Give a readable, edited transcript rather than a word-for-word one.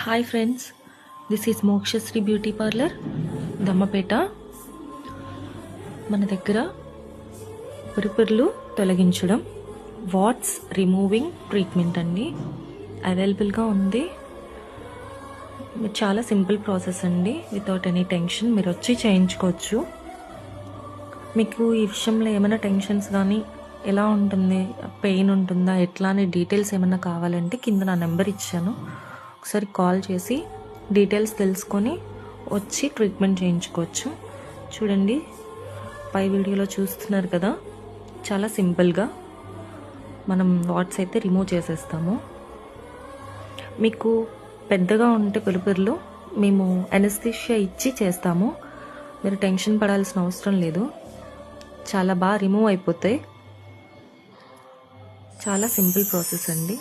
Hi friends, this is Mokshasri beauty parlour Dammapeta. మన దగ్గర పురుపుర్లు తొలగించడం, వాట్స్ రిమూవింగ్ ట్రీట్మెంట్ అండి అవైలబుల్గా ఉంది. చాలా సింపుల్ ప్రాసెస్ అండి, వితౌట్ ఎనీ టెన్షన్ మీరు వచ్చి చేయించుకోవచ్చు. మీకు ఈ విషయంలో ఏమైనా టెన్షన్స్ కానీ ఎలా ఉంటుంది, పెయిన్ ఉంటుందా, ఎట్లా అని డీటెయిల్స్ ఏమైనా కావాలంటే కింద నా నెంబర్ ఇచ్చాను, ఒకసారి కాల్ చేసి డీటెయిల్స్ తెలుసుకొని వచ్చి ట్రీట్మెంట్ చేయించుకోవచ్చు. చూడండి, పై వీడియోలో చూస్తున్నారు కదా, చాలా సింపుల్గా మనం వాట్స్ అయితే రిమూవ్ చేసేస్తాము. మీకు పెద్దగా ఉంటే పులుపుర్లు మేము అనస్థీషియా ఇచ్చి చేస్తాము, మీరు టెన్షన్ పడాల్సిన అవసరం లేదు. చాలా బాగా రిమూవ్ అయిపోతాయి. చాలా సింపుల్ ప్రాసెస్ అండి.